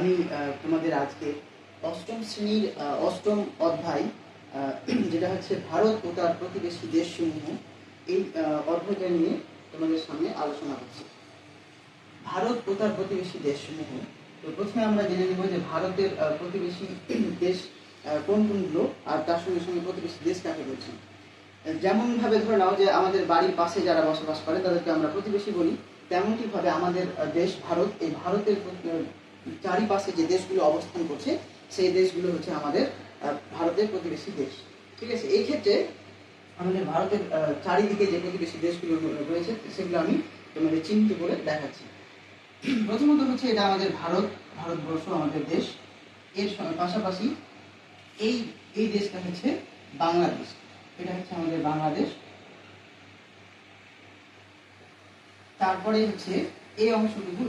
আমি তোমাদের আজকে অষ্টম শ্রেণীর অষ্টম অধ্যায় যেটা হচ্ছে ভারত ও তার প্রতিবেশী দেশসমূহ, এই অধ্যায়টা নিয়ে তোমাদের সামনে আলোচনা করছি। ভারত ও তার প্রতিবেশী দেশসমূহ। তো প্রথমে আমরা জেনে নেব যে ভারতের প্রতিবেশী দেশ কোনগুলো, আর তার সঙ্গে সঙ্গে প্রতিবেশী দেশ কাকে বলছি। যেমন ভাবে ধরে নাও যে আমাদের বাড়ির পাশে যারা বসবাস করে তাদেরকে আমরা প্রতিবেশী বলি, তেমনটি ভাবে আমাদের দেশ ভারত, এই ভারতের চারিপাশে যে দেশগুলো অবস্থান করছে সেই দেশগুলো হচ্ছে আমাদের ভারতের প্রতিবেশী দেশ। ঠিক আছে, এই ক্ষেত্রে আমাদের ভারতের চারিদিকে যে প্রতিবেশী দেশগুলো রয়েছে সেগুলো আমি তোমাদের চিহ্নিত করে দেখাচ্ছি। প্রথমত হচ্ছে এটা আমাদের ভারতবর্ষ, আমাদের দেশ। এর পাশাপাশি এই দেশটা হচ্ছে বাংলাদেশ, এটা হচ্ছে আমাদের বাংলাদেশ। তারপরে হচ্ছে এই অংশটুকু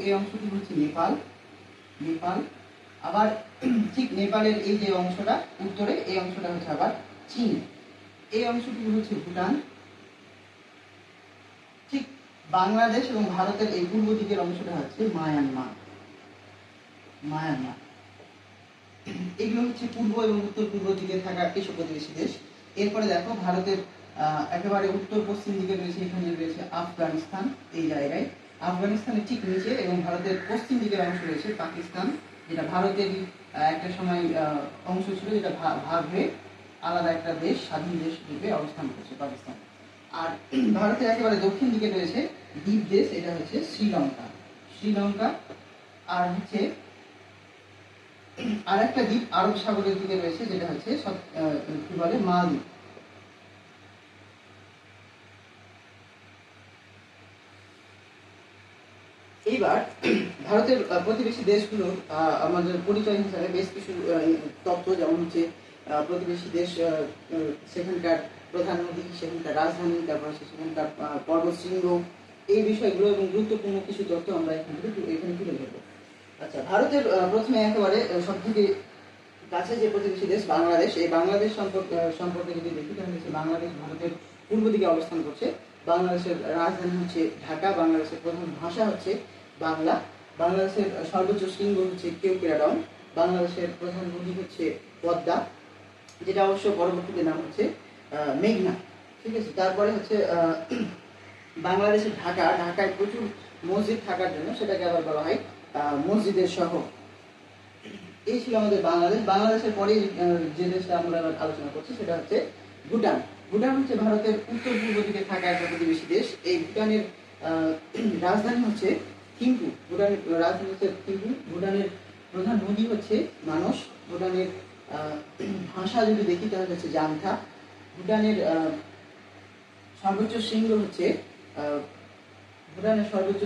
হচ্ছে নেপাল। আবার ঠিক নেপালের এই যে অংশটা উত্তরে, এই অংশটা হচ্ছে আবার চীন। এই অংশটুকু হচ্ছে ভুটান। ঠিক বাংলাদেশ এবং ভারতের এই পূর্ব দিকের অংশটা হচ্ছে মায়ানমার। এগুলো হচ্ছে পূর্ব এবং উত্তর পূর্ব দিকে থাকা কিছু প্রতিবেশী দেশ। এরপরে দেখো ভারতের একেবারে উত্তর পশ্চিম দিকে রয়েছে, এখানে রয়েছে আফগানিস্তান। এই জায়গায় আফগানিস্তানের ঠিক নিচে এবং ভারতের পশ্চিম দিকের অংশ রয়েছে পাকিস্তান, যেটা ভারতেরই একটা সময় অংশ ছিল, যেটা ভাগ হয়ে আলাদা একটা দেশ, স্বাধীন দেশ রূপে অবস্থান করছে পাকিস্তান। আর ভারতের একেবারে দক্ষিণ দিকে রয়েছে দ্বীপ দেশ, এটা হচ্ছে শ্রীলঙ্কা। আর হচ্ছে আর একটা দ্বীপ আরব সাগরের দিকে রয়েছে, যেটা হচ্ছে কি বলে মালদ্বীপ। এইবার ভারতের প্রতিবেশী দেশগুলোর আমাদের পরিচয় হিসাবে বেশ কিছু তথ্য, যেমন হচ্ছে প্রতিবেশী দেশ, সেখানকার প্রধান নদী, সেখানকার রাজধানী, তারপর সেখানকার পর্বতশৃঙ্গ, এই বিষয়গুলো এবং গুরুত্বপূর্ণ কিছু তথ্য আমরা এখানে তুলে ধরবো। আচ্ছা, ভারতের প্রথমে একেবারে সব থেকে কাছে যে প্রতিবেশী দেশ বাংলাদেশ, এই বাংলাদেশ সম্পর্কে যদি দেখি তাহলে বাংলাদেশ ভারতের পূর্ব দিকে অবস্থান করছে। বাংলাদেশের রাজধানী হচ্ছে ঢাকা, বাংলাদেশের প্রধান ভাষা হচ্ছে বাংলা, বাংলাদেশের সর্বোচ্চ শৃঙ্গ হচ্ছে কেওক্রাডং, বাংলাদেশের প্রধান নদী হচ্ছে পদ্মা, যেটা অবশ্য পরবর্তীতে নাম হচ্ছে মেঘনা। ঠিক আছে, তারপরে হচ্ছে বাংলাদেশের ঢাকায় প্রচুর মসজিদ থাকার জন্য সেটাকে আবার বলা হয় মসজিদের শহর। এই ছিল আমাদের বাংলাদেশের পরে যে দেশটা আমরা আলোচনা করছি সেটা হচ্ছে ভুটান হচ্ছে ভারতের উত্তর পূর্ব দিকে থাকা একটা প্রতিবেশী দেশ। এই ভুটানের রাজধানী হচ্ছে থিম্পু। ভুটানের প্রধান নদী হচ্ছে মানস। ভুটানের ভাষা যদি দেখি তাহলে হচ্ছে জামথা। ভুটানের সর্বোচ্চ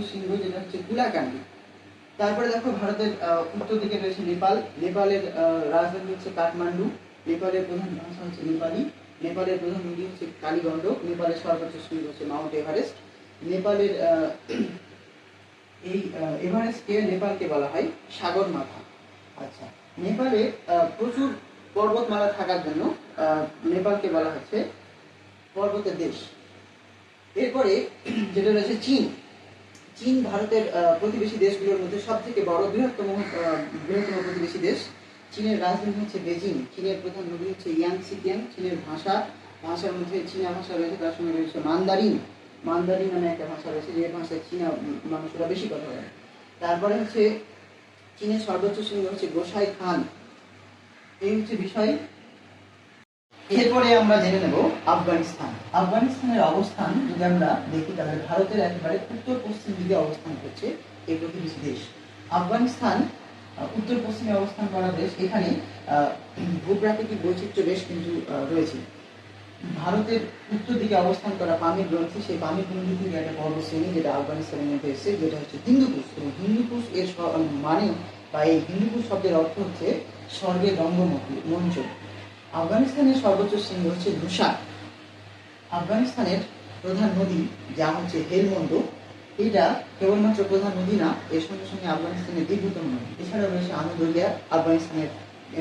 শৃঙ্গ যেটা হচ্ছে কুলাকান্দি। তারপরে দেখো ভারতের উত্তর দিকে রয়েছে নেপালের রাজধানী হচ্ছে কাঠমান্ডু। নেপালের প্রধান ভাষা হচ্ছে নেপালি। নেপালের প্রধান নদী হচ্ছে কালীগণ্ডক। নেপালের সর্বোচ্চ শৃঙ্গ হচ্ছে মাউন্ট এভারেস্ট। নেপালের এই এভারেস্টকে নেপালকে বলা হয় সাগরমাথা। আচ্ছা, নেপালে প্রচুর পর্বতমালা থাকার জন্য নেপালকে বলা হচ্ছে পর্বতের দেশ। এরপরে যেটা রয়েছে চীন ভারতের প্রতিবেশী দেশগুলোর মধ্যে সব থেকে বড় বৃহত্তম প্রতিবেশী দেশ। চীনের রাজধানী হচ্ছে বেজিং। চীনের প্রধান নদী হচ্ছে ইয়াংসিকিয়াং। চীনের ভাষার মধ্যে চীনা ভাষা রয়েছে, তার সঙ্গে রয়েছে মান্দারিন নামে একটা ভাষা রয়েছে, যে ভাষায় চীনা মানুষরা বেশি কথা বলে। তারপরে হচ্ছে চীনের সর্বোচ্চ শৃঙ্গ হচ্ছে গোসাই খান। এই হচ্ছে বিষয়। এরপরে আমরা জেনে নেব আফগানিস্তানের অবস্থান যদি আমরা দেখি তাহলে ভারতের একেবারে উত্তর পশ্চিম দিকে অবস্থান করছে এই প্রতিবেশী দেশ। আফগানিস্তান উত্তর পশ্চিমে অবস্থান করা দেশ। এখানে ভূপ্রাকৃতিক বৈচিত্র্য বেশ কিন্তু রয়েছে। ভারতের উত্তর দিকে অবস্থান করা পামির রয়েছে, সেই পামির গ্রন্থি থেকে একটা পর্বতশ্রেণী যেটা আফগানিস্তানের মধ্যে এসেছে, যেটা হচ্ছে হিন্দুকুশ। এবং হিন্দুকুশ এর মানে বা এই হিন্দুকুশ শব্দের অর্থ হচ্ছে স্বর্গের রঙ্গমঞ্চ। আফগানিস্তানের সর্বোচ্চ শৃঙ্গ হচ্ছে নুসা। আফগানিস্তানের প্রধান নদী যা হচ্ছে হেলমন্দ। এটা কেবলমাত্র প্রধান নদী না, এর সঙ্গে সঙ্গে আফগানিস্তানের দীর্ঘতম নদী। এছাড়াও রয়েছে আমুদরিয়া, আফগানিস্তানের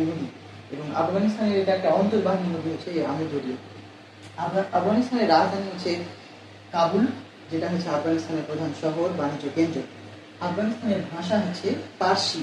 নদী, এবং আফগানিস্তানের এটা একটা অন্তর্বাহিনী নদী হচ্ছে এই আমুদরিয়া। আফগানিস্তানের রাজধানী হচ্ছে কাবুল, যেটা হচ্ছে আফগানিস্তানের প্রধান শহর, বাণিজ্য কেন্দ্র। আফগানিস্তানের ভাষা হচ্ছে পার্সি।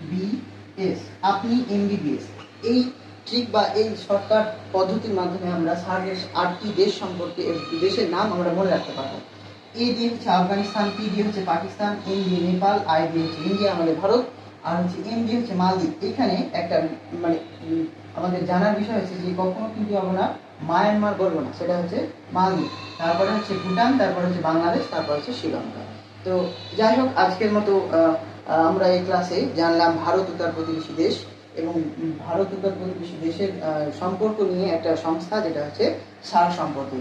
বি এস, আপনি এমবিবিএস। এই ট্রিক বা এই শর্টকাট পদ্ধতির মাধ্যমে আমরা সার্কের 8টি দেশ সম্পর্কে, দেশের নাম আমরা মনে রাখতে পারবো। এ দিয়ে হচ্ছে আফগানিস্তান, পি দিয়ে হচ্ছে পাকিস্তান, এন দিয়ে নেপাল, আই দিয়ে হচ্ছে ইন্ডিয়া আমাদের ভারত, আর হচ্ছে এম দিয়ে হচ্ছে মালদ্বীপ। এখানে একটা মানে আমাদের জানার বিষয় হচ্ছে যে কখনো কিন্তু আমরা মায়ানমার বলবো না, সেটা হচ্ছে মালদ্বীপ, তারপরে হচ্ছে ভুটান, তারপরে হচ্ছে বাংলাদেশ, তারপর হচ্ছে শ্রীলঙ্কা। তো যাই হোক, আজকের মতো আমরা এই ক্লাসে জানলাম ভারত ও তার প্রতিবেশী দেশ এবং ভারত ও তার প্রতিবেশী দেশের সম্পর্ক নিয়ে একটা সংস্থা, যেটা হচ্ছে সার্ক সম্পর্কে।